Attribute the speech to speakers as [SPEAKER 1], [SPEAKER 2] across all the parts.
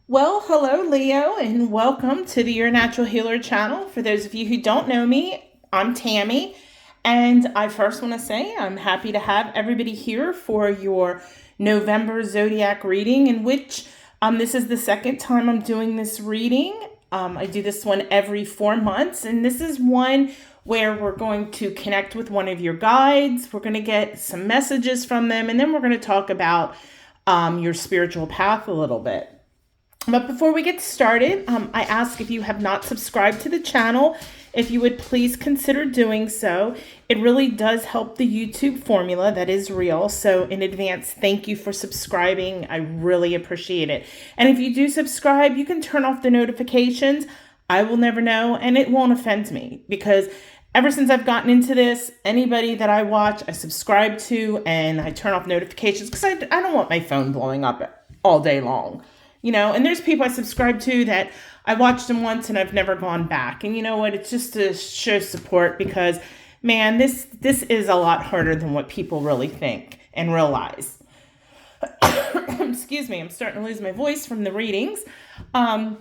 [SPEAKER 1] Well, hello, Leo, and welcome to the Your Natural Healer channel. For those of you who don't know me, I'm Tammy, and I first want to say I'm happy to have everybody here for your November Zodiac reading, in which this is the second time I'm doing this reading. I do this one every 4 months, and this is one where we're going to connect with one of your guides. We're going to get some messages from them, and then we're going to talk about your spiritual path a little bit. But before we get started, I ask if you have not subscribed to the channel, if you would please consider doing so. It really does help the YouTube formula, that is real. So in advance, thank you for subscribing. I really appreciate it. And if you do subscribe, you can turn off the notifications. I will never know, and it won't offend me, because ever since I've gotten into this, anybody that I watch, I subscribe to, and I turn off notifications because I don't want my phone blowing up all day long. And there's people I subscribe to that I watched them once and I've never gone back. And you know what? It's just to show support, because, man, this is a lot harder than what people really think and realize. Excuse me, I'm starting to lose my voice from the readings. And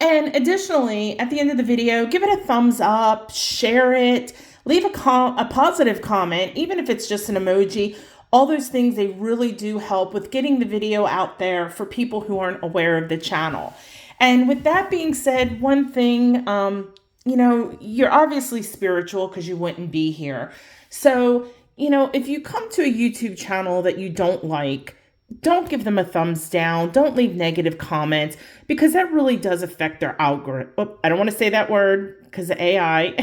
[SPEAKER 1] additionally, at the end of the video, give it a thumbs up, share it, leave a positive comment, even if it's just an emoji. All those things, they really do help with getting the video out there for people who aren't aware of the channel. And with that being said, one thing, you're obviously spiritual, because you wouldn't be here. So, if you come to a YouTube channel that you don't like, don't give them a thumbs down. Don't leave negative comments, because that really does affect their algorithm. Oh, I don't want to say that word because the AI,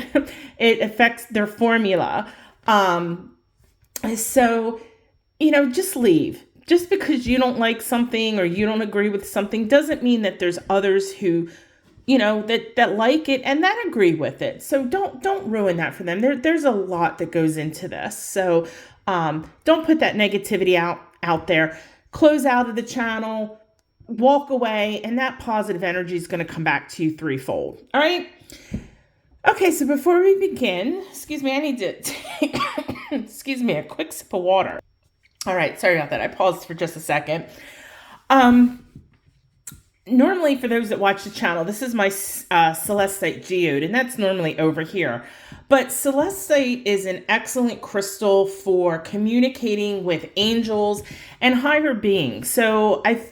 [SPEAKER 1] it affects their formula. Just leave. Just because you don't like something or you don't agree with something doesn't mean that there's others who, that like it and that agree with it. So don't ruin that for them. There's a lot that goes into this. So don't put that negativity out there. Close out of the channel, walk away, and that positive energy is going to come back to you threefold. All right? Okay, so before we begin, excuse me, I need to take, a quick sip of water. All right, sorry about that. I paused for just a second. Normally, for those that watch the channel, this is my Celestite geode, and that's normally over here. But Celestite is an excellent crystal for communicating with angels and higher beings. So I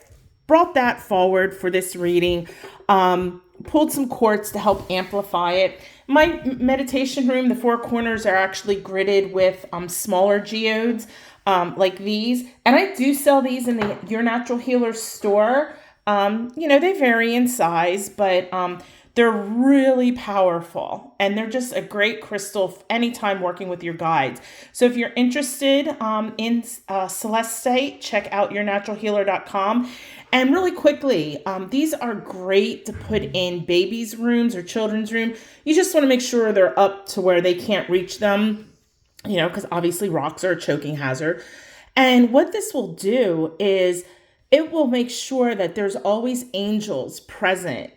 [SPEAKER 1] brought that forward for this reading, pulled some quartz to help amplify it. My meditation room, the four corners are actually gridded with smaller geodes, like these. And I do sell these in the Your Natural Healer store. They vary in size, but they're really powerful, and they're just a great crystal anytime working with your guides. So if you're interested in Celestite, check out yournaturalhealer.com. And really quickly, these are great to put in babies' rooms or children's room. You just want to make sure they're up to where they can't reach them, because obviously rocks are a choking hazard. And what this will do is it will make sure that there's always angels present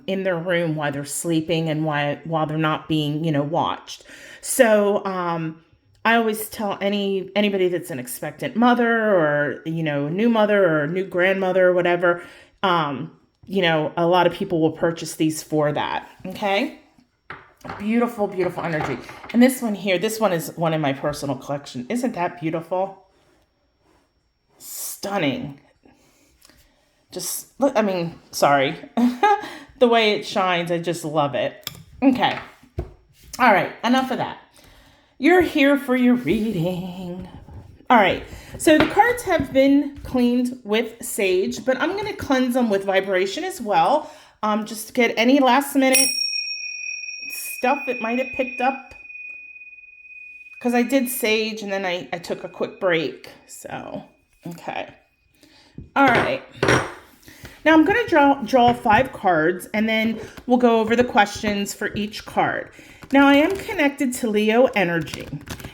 [SPEAKER 1] in their room while they're sleeping and while they're not being, watched. So I always tell anybody that's an expectant mother or, new mother or new grandmother or whatever, a lot of people will purchase these for that. Okay. Beautiful, beautiful energy. And this one is one in my personal collection. Isn't that beautiful? Stunning. Just look, sorry. The way it shines, I just love it. Okay. All right, enough of that. You're here for your reading. All right, so the cards have been cleaned with sage, but I'm going to cleanse them with vibration as well, just to get any last minute stuff that might have picked up, because I did sage and then I took a quick break. So, okay. All right. Now I'm going to draw 5 cards, and then we'll go over the questions for each card. Now I am connected to Leo energy.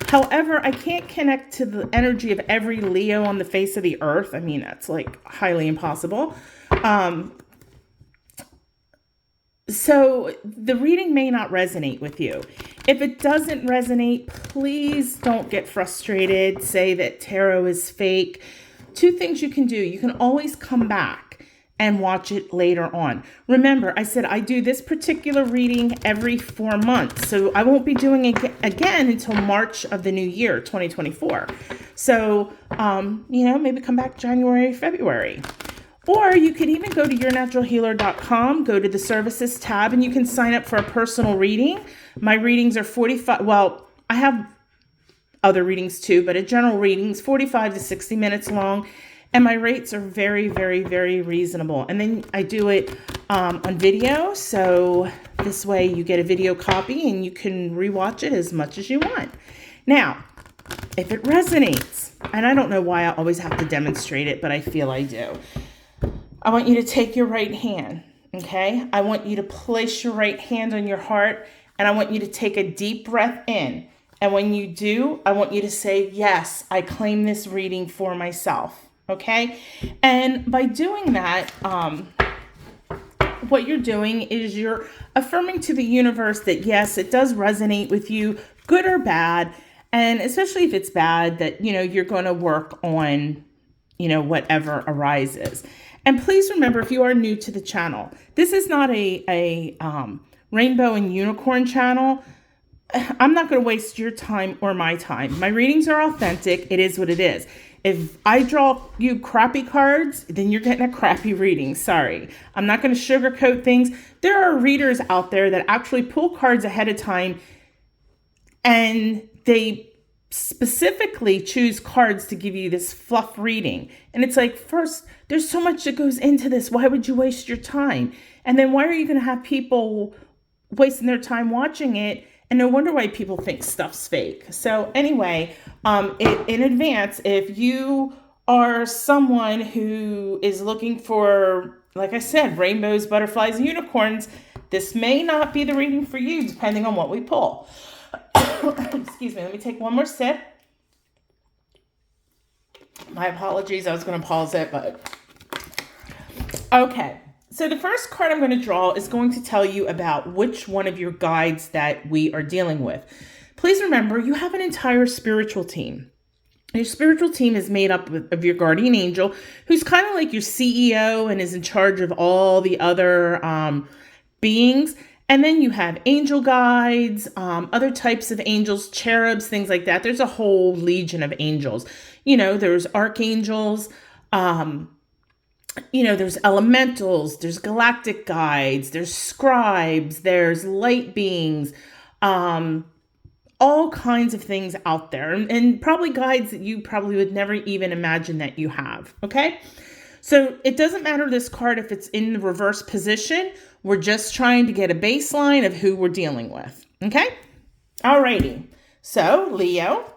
[SPEAKER 1] However, I can't connect to the energy of every Leo on the face of the earth. That's like highly impossible. So the reading may not resonate with you. If it doesn't resonate, please don't get frustrated. Say that tarot is fake. 2 things you can do. You can always come back and watch it later on. Remember, I said I do this particular reading every 4 months. So I won't be doing it again until March of the new year, 2024. So, maybe come back January, February. Or you could even go to yournaturalhealer.com, go to the services tab, and you can sign up for a personal reading. My readings are 45. Well, I have other readings too, but a general reading is 45 to 60 minutes long. And my rates are very, very, very reasonable. And then I do it on video. So this way you get a video copy and you can rewatch it as much as you want. Now, if it resonates, and I don't know why I always have to demonstrate it, but I feel I do. I want you to take your right hand, okay? I want you to place your right hand on your heart, and I want you to take a deep breath in. And when you do, I want you to say, yes, I claim this reading for myself. Okay. And by doing that, what you're doing is you're affirming to the universe that, yes, it does resonate with you, good or bad. And especially if it's bad, that, you're going to work on, whatever arises. And please remember, if you are new to the channel, this is not a rainbow and unicorn channel. I'm not going to waste your time or my time. My readings are authentic. It is what it is. If I draw you crappy cards, then you're getting a crappy reading. Sorry. I'm not going to sugarcoat things. There are readers out there that actually pull cards ahead of time, and they specifically choose cards to give you this fluff reading. And it's like, first, there's so much that goes into this. Why would you waste your time? And then why are you going to have people wasting their time watching it? And no wonder why people think stuff's fake. So anyway, in advance, if you are someone who is looking for, like I said, rainbows, butterflies, and unicorns, this may not be the reading for you, depending on what we pull. Excuse me, let me take one more sip. My apologies, I was going to pause it, but okay. So the first card I'm going to draw is going to tell you about which one of your guides that we are dealing with. Please remember, you have an entire spiritual team. Your spiritual team is made up of your guardian angel, who's kind of like your CEO and is in charge of all the other beings. And then you have angel guides, other types of angels, cherubs, things like that. There's a whole legion of angels. There's archangels, there's elementals, there's galactic guides, there's scribes, there's light beings, all kinds of things out there, and probably guides that you probably would never even imagine that you have. Okay. So it doesn't matter this card if it's in the reverse position. We're just trying to get a baseline of who we're dealing with. Okay. Alrighty. So Leo,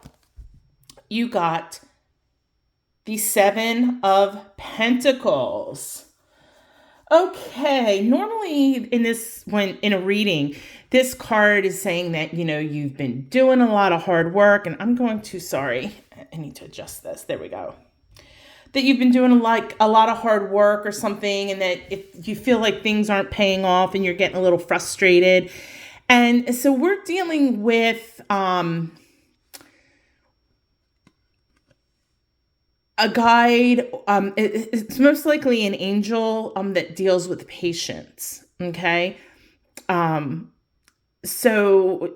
[SPEAKER 1] you got the 7 of Pentacles. Okay, normally when in a reading, this card is saying that, you've been doing a lot of hard work, and I need to adjust this. There we go. That you've been doing a lot of hard work or something, and that if you feel like things aren't paying off and you're getting a little frustrated. And so we're dealing with, a guide, it's most likely an angel that deals with patience, okay? So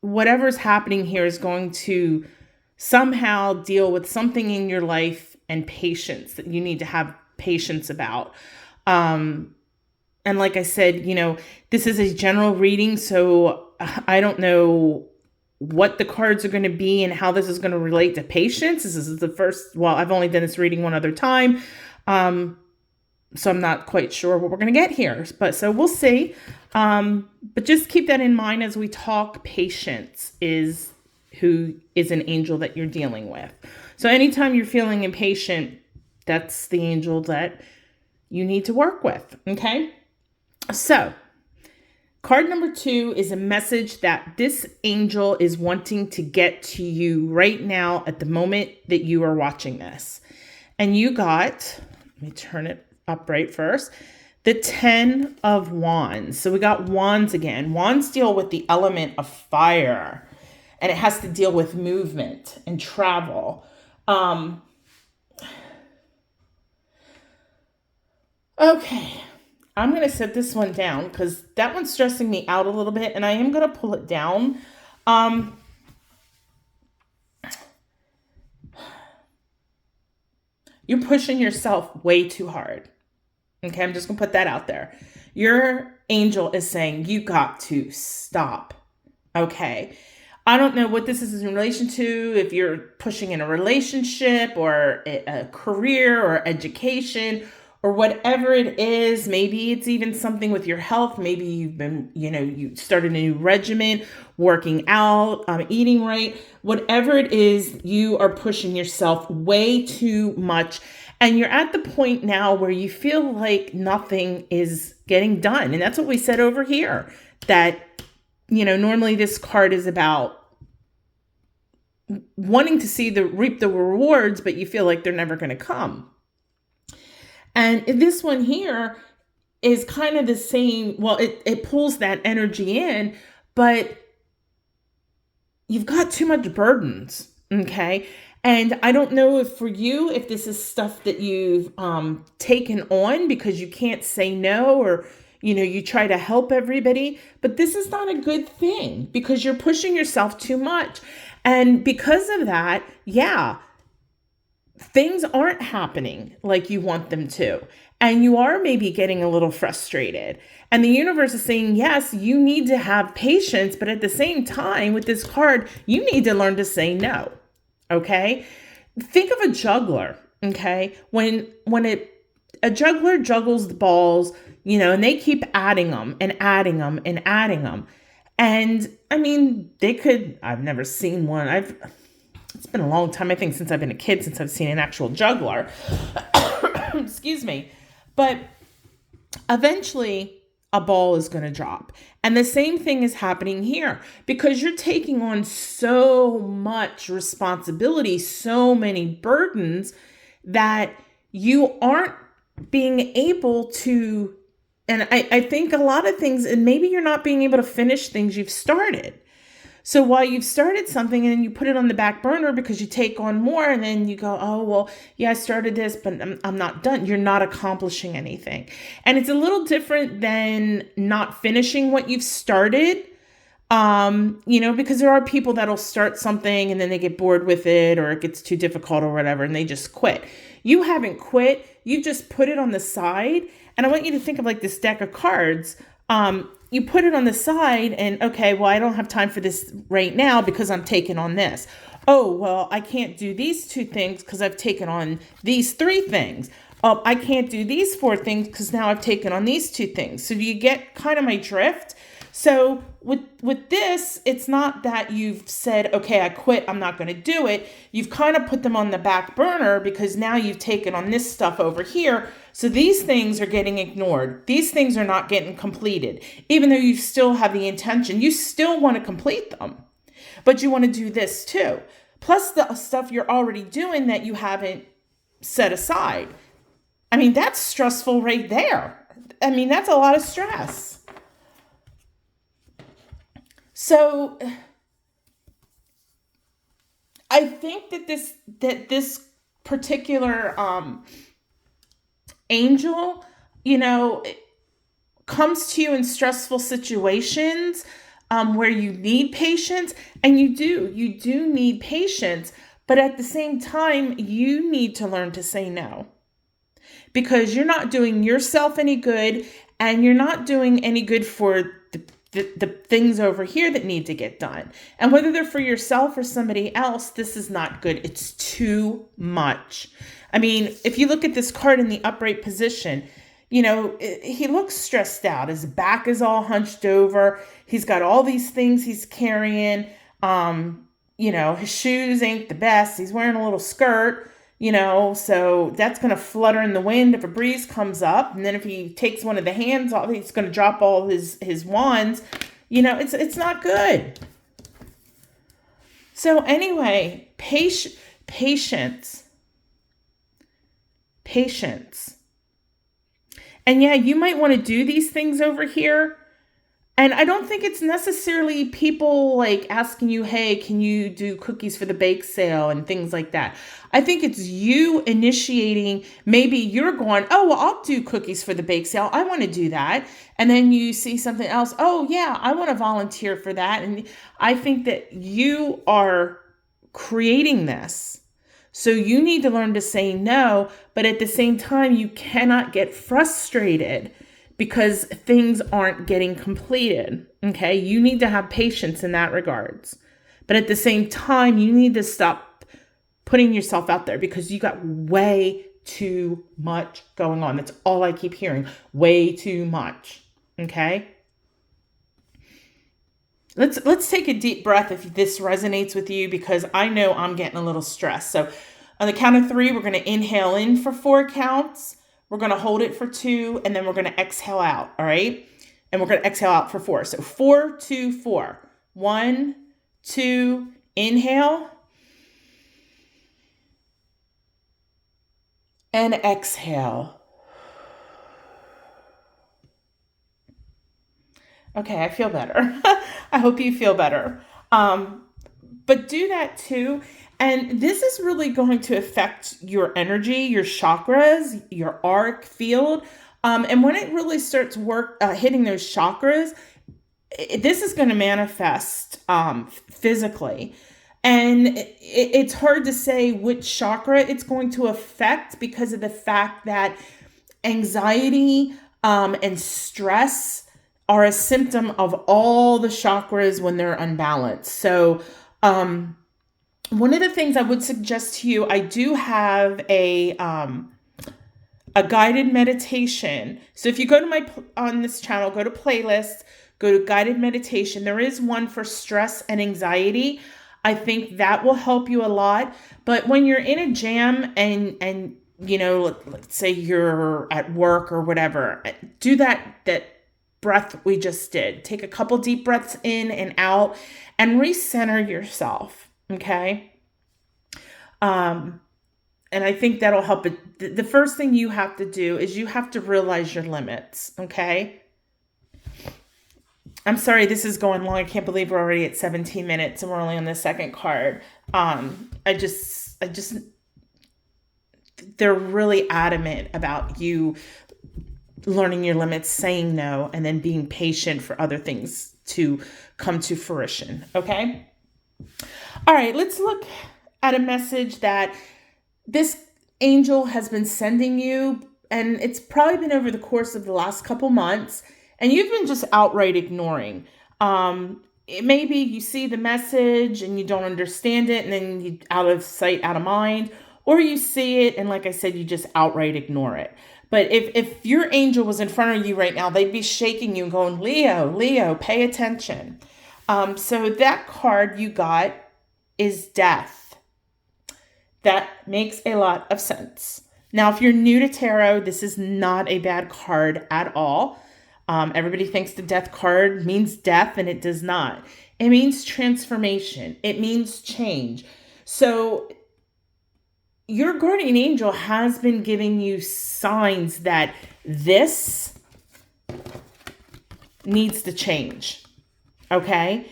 [SPEAKER 1] whatever's happening here is going to somehow deal with something in your life and patience that you need to have patience about. And like I said, this is a general reading, so I don't know what the cards are going to be and how this is going to relate to patience. This is the first, I've only done this reading one other time. So I'm not quite sure what we're going to get here, so we'll see. But just keep that in mind as we talk. Patience is who is an angel that you're dealing with. So anytime you're feeling impatient, that's the angel that you need to work with. Okay. So card number 2 is a message that this angel is wanting to get to you right now at the moment that you are watching this. And you got, let me turn it up right first, the 10 of Wands. So we got Wands again. Wands deal with the element of fire, and it has to deal with movement and travel. Okay, I'm going to set this one down because that one's stressing me out a little bit, and I am going to pull it down. You're pushing yourself way too hard. Okay, I'm just going to put that out there. Your angel is saying you got to stop. Okay. I don't know what this is in relation to, if you're pushing in a relationship or a career or education or whatever it is. Maybe it's even something with your health. Maybe you've been, you started a new regimen, working out, eating right. Whatever it is, you are pushing yourself way too much. And you're at the point now where you feel like nothing is getting done. And that's what we said over here, that normally this card is about wanting to reap the rewards, but you feel like they're never going to come. And this one here is kind of the same. Well, it pulls that energy in, but you've got too much burdens. Okay. And I don't know if this is stuff that you've taken on because you can't say no, or you try to help everybody, but this is not a good thing because you're pushing yourself too much. And because of that, things aren't happening like you want them to. And you are maybe getting a little frustrated. And the universe is saying, yes, you need to have patience, but at the same time, with this card, you need to learn to say no. Okay? Think of a juggler, okay? When a juggler juggles the balls, and they keep adding them and adding them and adding them. And I mean, I've never seen one. It's been a long time, I think, since I've been a kid, since I've seen an actual juggler. Excuse me. But eventually a ball is going to drop. And the same thing is happening here because you're taking on so much responsibility, so many burdens that you aren't being able to. And I think a lot of things, and maybe you're not being able to finish things you've started. So while you've started something and you put it on the back burner because you take on more, and then you go, oh, well, yeah, I started this, but I'm not done. You're not accomplishing anything. And it's a little different than not finishing what you've started, because there are people that'll start something and then they get bored with it, or it gets too difficult or whatever, and they just quit. You haven't quit. You just put it on the side. And I want you to think of like this deck of cards. You put it on the side and, okay, well, I don't have time for this right now because I'm taking on this. Oh, well, I can't do these 2 things because I've taken on these 3 things. I can't do these 4 things because now I've taken on these 2 things. So do you get kind of my drift? So with this, it's not that you've said, okay, I quit, I'm not going to do it. You've kind of put them on the back burner because now you've taken on this stuff over here. So these things are getting ignored. These things are not getting completed. Even though you still have the intention, you still want to complete them. But you want to do this too. Plus the stuff you're already doing that you haven't set aside. I mean, that's stressful right there. I mean, that's a lot of stress. So I think that this particular angel, comes to you in stressful situations where you need patience, and you do need patience, but at the same time, you need to learn to say no, because you're not doing yourself any good, and you're not doing any good for the things over here that need to get done. And whether they're for yourself or somebody else, this is not good. It's too much. I mean, if you look at this card in the upright position, he looks stressed out. His back is all hunched over. He's got all these things he's carrying. His shoes ain't the best. He's wearing a little skirt, so that's going to flutter in the wind if a breeze comes up. And then if he takes one of the hands off, he's going to drop all his wands. It's not good. So anyway, patience. And yeah, you might want to do these things over here, And I don't think it's necessarily people like asking you, hey, can you do cookies for the bake sale and things like that. I think it's you initiating. Maybe you're going, oh, well, I'll do cookies for the bake sale. I want to do that. And then you see something else. Oh, yeah, I want to volunteer for that. And I think that you are creating this. So you need to learn to say no, but at the same time, you cannot get frustrated because things aren't getting completed. Okay. You need to have patience in that regards. But at the same time, you need to stop putting yourself out there because you got way too much going on. That's all I keep hearing. Way too much. Okay. Let's take a deep breath if this resonates with you, because I know I'm getting a little stressed. So on the count of 3, we're going to inhale in for 4 counts. We're going to hold it for 2, and then we're going to exhale out. All right. And we're going to exhale out for 4. So 4, 2, 4. 1, 2, inhale. And exhale. Okay, I feel better. I hope you feel better. But do that too. And this is really going to affect your energy, your chakras, your auric field. And when it really starts hitting those chakras, this is going to manifest physically. And it's hard to say which chakra it's going to affect because of the fact that anxiety and stress are a symptom of all the chakras when they're unbalanced. So one of the things I would suggest to you, I do have a guided meditation. So if you go to on this channel, go to playlists, go to guided meditation. There is one for stress and anxiety. I think that will help you a lot. But when you're in a jam and you know, let's say you're at work or whatever, do that breath we just did. Take a couple deep breaths in and out and recenter yourself. Okay. And I think that'll help. But the first thing you have to do is you have to realize your limits. Okay. I'm sorry, this is going long. I can't believe we're already at 17 minutes and we're only on the second card. They're really adamant about you learning your limits, saying no, and then being patient for other things to come to fruition. Okay. All right. Let's look at a message that this angel has been sending you. And it's probably been over the course of the last couple months. And you've been just outright ignoring. It may be you see the message and you don't understand it, and then you out of sight, out of mind, or you see it and, like I said, you just outright ignore it. But if your angel was in front of you right now, they'd be shaking you and going, Leo, pay attention. So that card you got is death. That makes a lot of sense. Now, if you're new to tarot, this is not a bad card at all. Everybody thinks the death card means death, and it does not. It means transformation. It means change. So your guardian angel has been giving you signs that this needs to change. Okay?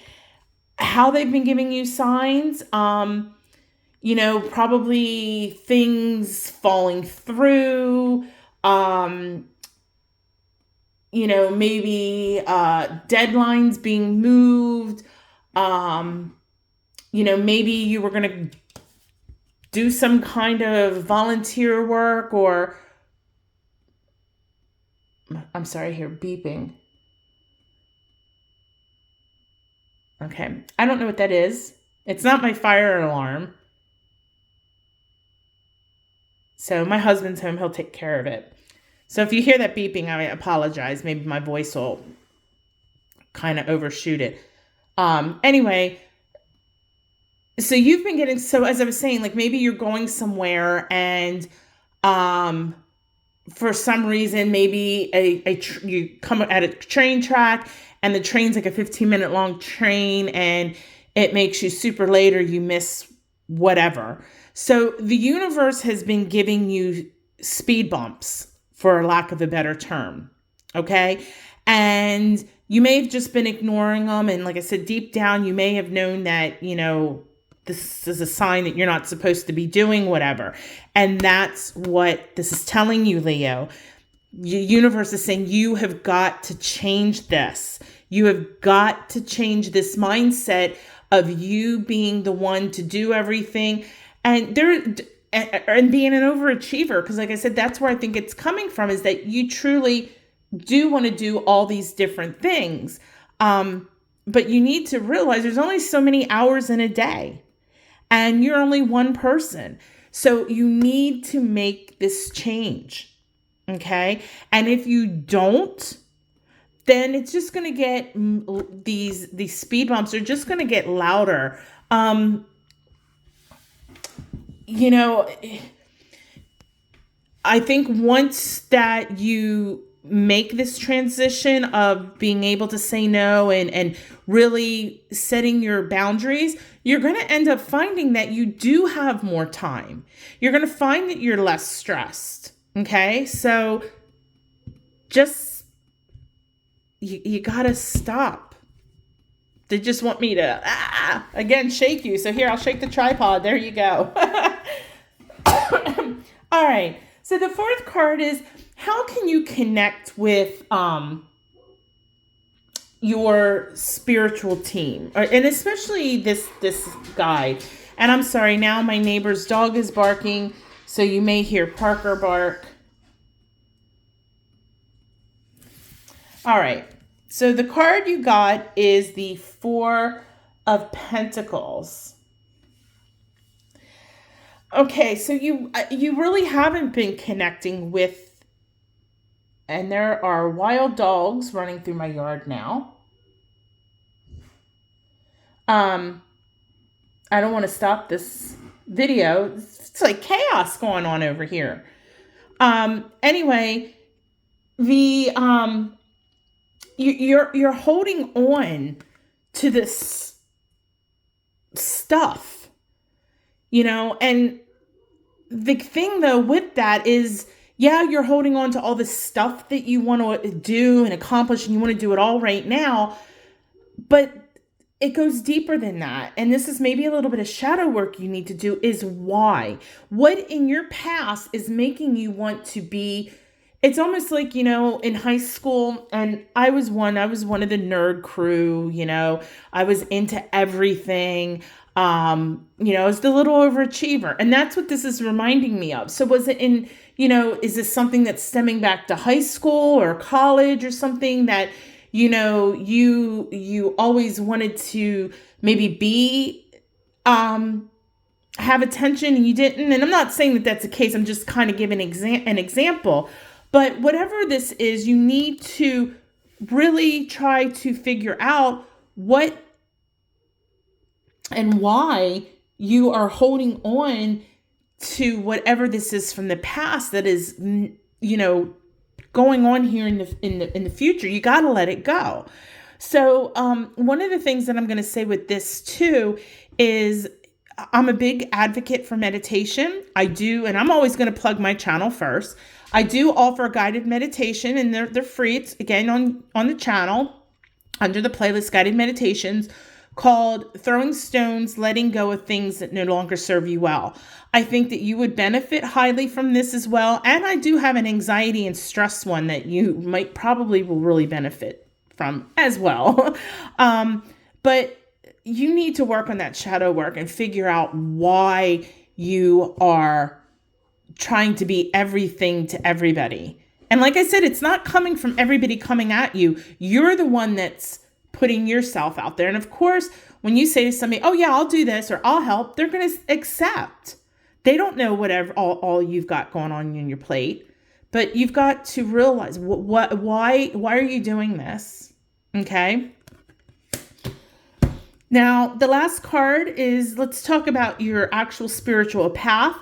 [SPEAKER 1] How they've been giving you signs, probably things falling through, maybe deadlines being moved, maybe you were going to do some kind of volunteer work, or I'm sorry, I hear beeping. Okay. I don't know what that is. It's not my fire alarm. So my husband's home. He'll take care of it. So if you hear that beeping, I apologize. Maybe my voice will kind of overshoot it. Anyway, so you've been getting, so as I was saying, like maybe you're going somewhere and for some reason, maybe you come at a train track and the train's like a 15-minute long train and it makes you super late or you miss whatever. So the universe has been giving you speed bumps, for lack of a better term. Okay. And you may have just been ignoring them. And like I said, deep down, you may have known that, this is a sign that you're not supposed to be doing whatever. And that's what this is telling you, Leo. The universe is saying you have got to change this. You have got to change this mindset of you being the one to do everything and being an overachiever. Because like I said, that's where I think it's coming from, is that you truly do want to do all these different things. But you need to realize there's only so many hours in a day and you're only one person. So you need to make this change. Okay. And if you don't, then it's just going to get these speed bumps are just going to get louder. I think once that you make this transition of being able to say no and really setting your boundaries, you're going to end up finding that you do have more time. You're going to find that you're less stressed. Okay. So just, you got to stop. They just want me to, again, shake you. So here, I'll shake the tripod. There you go. All right. So the fourth card is, how can you connect with your spiritual team? And especially this guide. And I'm sorry, now my neighbor's dog is barking, so you may hear Parker bark. All right. So the card you got is the Four of Pentacles. Okay, so you really haven't been connecting with, and there are wild dogs running through my yard now. I don't want to stop this video. It's like chaos going on over here. Anyway, you're holding on to this stuff, and the thing though with that is, yeah, you're holding on to all the stuff that you want to do and accomplish, and you want to do it all right now, but it goes deeper than that. And this is maybe a little bit of shadow work you need to do, is why. What in your past is making you want to be. It's almost like, in high school, and I was one of the nerd crew, I was into everything. I was the little overachiever, and that's what this is reminding me of. So was it in, is this something that's stemming back to high school or college or something that, you always wanted to maybe be, have attention and you didn't? And I'm not saying that that's the case. I'm just kind of giving an example. But whatever this is, you need to really try to figure out what and why you are holding on to whatever this is from the past that is, going on here in the future. You got to let it go. So one of the things that I'm going to say with this too is, I'm a big advocate for meditation. I do, and I'm always going to plug my channel first. I do offer guided meditation, and they're free. It's again on the channel under the playlist Guided Meditations, called Throwing Stones, Letting Go of Things That No Longer Serve You Well. I think that you would benefit highly from this as well. And I do have an anxiety and stress one that you will really benefit from as well. But you need to work on that shadow work and figure out why you are trying to be everything to everybody. And like I said, it's not coming from everybody coming at you. You're the one that's putting yourself out there. And of course, when you say to somebody, oh yeah, I'll do this or I'll help, they're going to accept. They don't know whatever all you've got going on in your plate, but you've got to realize why are you doing this? Okay. Now, the last card is, let's talk about your actual spiritual path.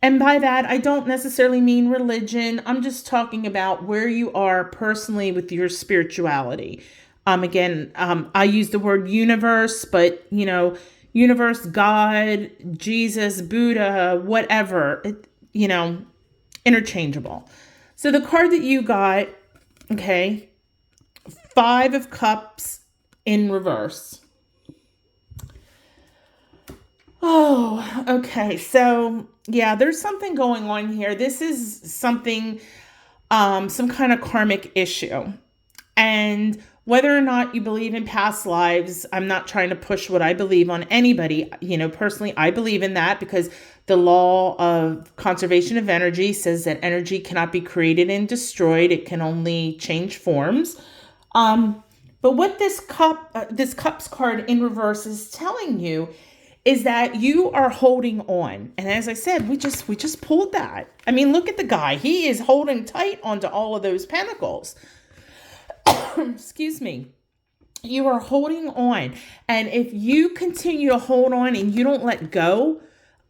[SPEAKER 1] And by that, I don't necessarily mean religion. I'm just talking about where you are personally with your spirituality. I use the word universe, but universe, God, Jesus, Buddha, whatever, interchangeable. So the card that you got, okay, Five of Cups in reverse. Oh, okay. So yeah, there's something going on here. This is something, some kind of karmic issue. And whether or not you believe in past lives, I'm not trying to push what I believe on anybody. Personally, I believe in that because the law of conservation of energy says that energy cannot be created and destroyed. It can only change forms. But what this Cups card in reverse is telling you is that you are holding on. And as I said, we just pulled that. I mean, look at the guy. He is holding tight onto all of those pentacles. Excuse me. You are holding on. And if you continue to hold on and you don't let go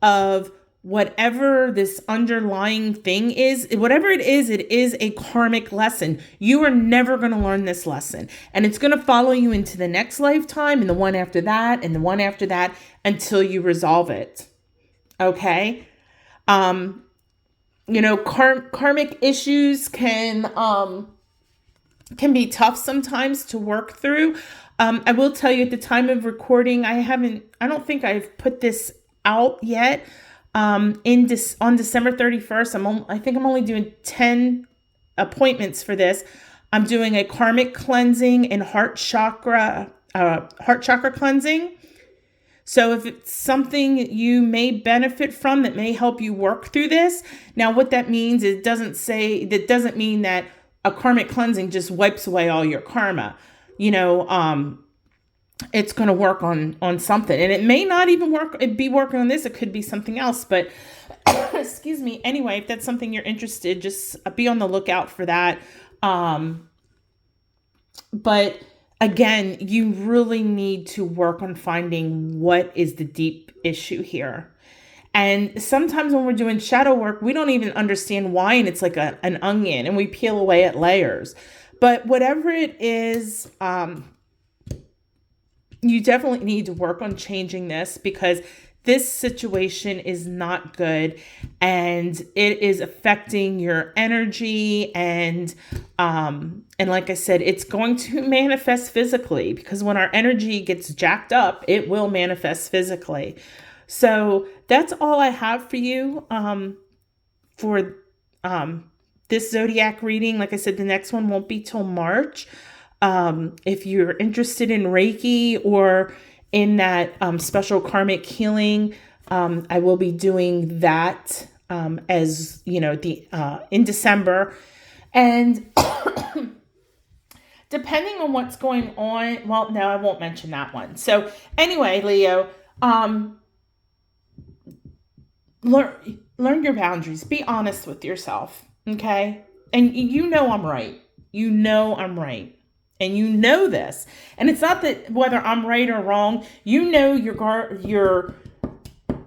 [SPEAKER 1] of whatever this underlying thing is, whatever it is a karmic lesson. You are never going to learn this lesson. And it's going to follow you into the next lifetime and the one after that and the one after that until you resolve it. Okay? Karmic issues can be tough sometimes to work through. I will tell you at the time of recording, I don't think I've put this out yet. On December 31st, I think I'm only doing 10 appointments for this. I'm doing a karmic cleansing and heart chakra cleansing. So if it's something you may benefit from that may help you work through this. Now, what that means, that doesn't mean that a karmic cleansing just wipes away all your karma. It's going to work on something, and it may not even be working on this. It could be something else, but excuse me. Anyway, if that's something you're interested, just be on the lookout for that. But again, you really need to work on finding what is the deep issue here. And sometimes when we're doing shadow work, we don't even understand why, and it's like an onion, and we peel away at layers. But whatever it is, you definitely need to work on changing this because this situation is not good and it is affecting your energy. And like I said, it's going to manifest physically because when our energy gets jacked up, it will manifest physically. So that's all I have for you for this Zodiac reading. Like I said, the next one won't be till March. If you're interested in Reiki or in that special karmic healing, I will be doing that as in December. And depending on what's going on, well, no, I won't mention that one. So anyway, Leo, learn your boundaries. Be honest with yourself, okay? And I'm right. I'm right. And you know this. And it's not that whether I'm right or wrong, your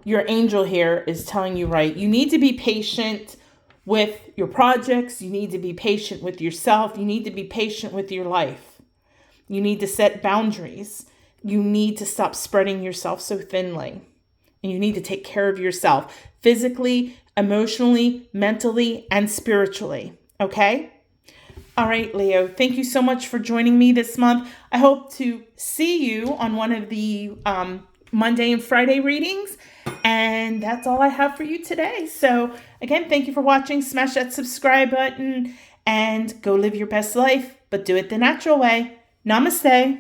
[SPEAKER 1] angel here is telling you right. You need to be patient with your projects. You need to be patient with yourself. You need to be patient with your life. You need to set boundaries. You need to stop spreading yourself so thinly. And you need to take care of yourself physically, emotionally, mentally, and spiritually. Okay? All right, Leo, thank you so much for joining me this month. I hope to see you on one of the Monday and Friday readings. And that's all I have for you today. So again, thank you for watching. Smash that subscribe button and go live your best life, but do it the natural way. Namaste.